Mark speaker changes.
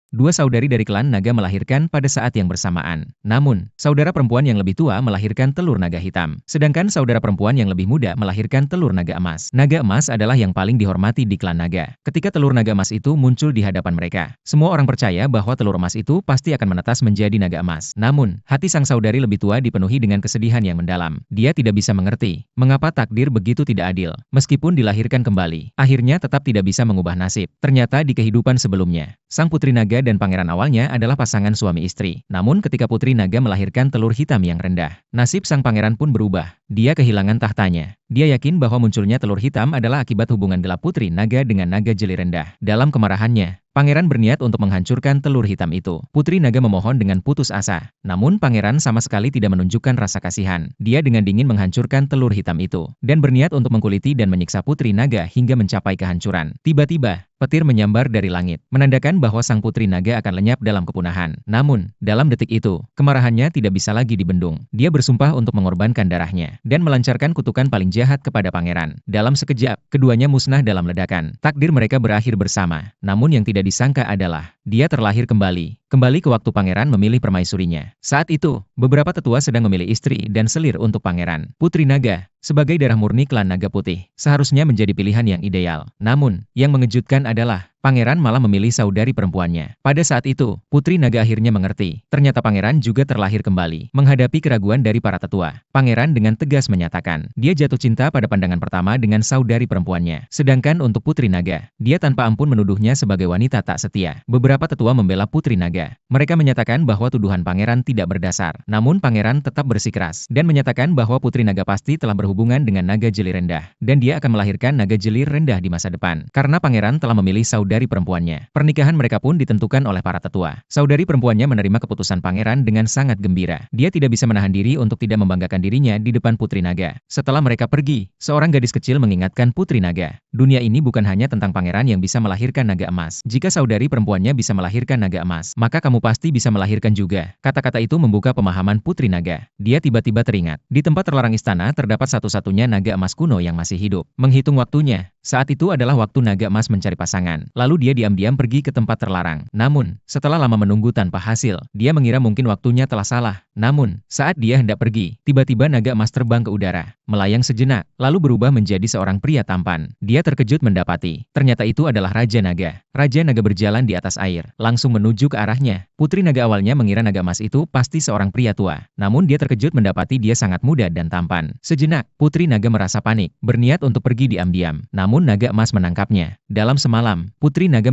Speaker 1: Dua saudari dari klan naga melahirkan pada saat yang bersamaan. Namun, saudara perempuan yang lebih tua melahirkan telur naga hitam. Sedangkan saudara perempuan yang lebih muda melahirkan telur naga emas. Naga emas adalah yang paling dihormati di klan naga. Ketika telur naga emas itu muncul di hadapan mereka, semua orang percaya bahwa telur emas itu pasti akan menetas menjadi naga emas. Namun, hati sang saudari lebih tua dipenuhi dengan kesedihan yang mendalam. Dia tidak bisa mengerti mengapa takdir begitu tidak adil. Meskipun dilahirkan kembali, akhirnya tetap tidak bisa mengubah nasib. Ternyata di kehidupan sebelumnya, sang putri naga dan pangeran awalnya adalah pasangan suami istri. Namun ketika putri naga melahirkan telur hitam yang rendah, nasib sang pangeran pun berubah. Dia kehilangan tahtanya. Dia yakin bahwa munculnya telur hitam adalah akibat hubungan gelap putri naga dengan naga jeli rendah. Dalam kemarahannya, pangeran berniat untuk menghancurkan telur hitam itu. Putri naga memohon dengan putus asa. Namun pangeran sama sekali tidak menunjukkan rasa kasihan. Dia dengan dingin menghancurkan telur hitam itu, dan berniat untuk mengkuliti dan menyiksa putri naga hingga mencapai kehancuran. Tiba-tiba, petir menyambar dari langit, menandakan bahwa sang putri naga akan lenyap dalam kepunahan. Namun, dalam detik itu, kemarahannya tidak bisa lagi dibendung. Dia bersumpah untuk mengorbankan darahnya, dan melancarkan kutukan paling jahat kepada pangeran. Dalam sekejap, keduanya musnah dalam ledakan. Takdir mereka berakhir bersama. Namun yang tidak disangka adalah, dia terlahir kembali ke waktu pangeran memilih permaisurinya. Saat itu, beberapa tetua sedang memilih istri dan selir untuk pangeran. Putri naga, sebagai darah murni klan naga putih, seharusnya menjadi pilihan yang ideal. Namun, yang mengejutkan adalah, pangeran malah memilih saudari perempuannya. Pada saat itu, putri naga akhirnya mengerti. Ternyata pangeran juga terlahir kembali. Menghadapi keraguan dari para tetua, pangeran dengan tegas menyatakan, dia jatuh cinta pada pandangan pertama dengan saudari perempuannya. Sedangkan untuk putri naga, dia tanpa ampun menuduhnya sebagai wanita tak setia. Beberapa tetua membela putri naga. Mereka menyatakan bahwa tuduhan pangeran tidak berdasar. Namun pangeran tetap bersikeras dan menyatakan bahwa putri naga pasti telah berhubungan dengan naga jeli rendah, dan dia akan melahirkan naga jeli rendah di masa depan. Karena pangeran telah memilih saudari perempuannya, pernikahan mereka pun ditentukan oleh para tetua. Saudari perempuannya menerima keputusan pangeran dengan sangat gembira. Dia tidak bisa menahan diri untuk tidak membanggakan dirinya di depan putri naga. Setelah mereka pergi, seorang gadis kecil mengingatkan putri naga, dunia ini bukan hanya tentang pangeran yang bisa melahirkan naga emas. Jika saudari perempuannya bisa melahirkan naga emas, maka kamu pasti bisa melahirkan juga. Kata-kata itu membuka pemahaman putri naga. Dia tiba-tiba teringat, di tempat terlarang istana terdapat satu-satunya naga emas kuno yang masih hidup. Menghitung waktunya, saat itu adalah waktu naga emas mencari pasangan. Lalu dia diam-diam pergi ke tempat terlarang. Namun, setelah lama menunggu tanpa hasil, dia mengira mungkin waktunya telah salah. Namun, saat dia hendak pergi, tiba-tiba naga emas terbang ke udara, melayang sejenak, lalu berubah menjadi seorang pria tampan. Dia terkejut mendapati, ternyata itu adalah Raja Naga. Raja Naga berjalan di atas air, langsung menuju ke arahnya. Putri naga awalnya mengira naga emas itu pasti seorang pria tua. Namun dia terkejut mendapati dia sangat muda dan tampan. Sejenak, putri naga merasa panik, berniat untuk pergi diam-diam. Namun naga emas menangkapnya. Dalam semalam, putri naga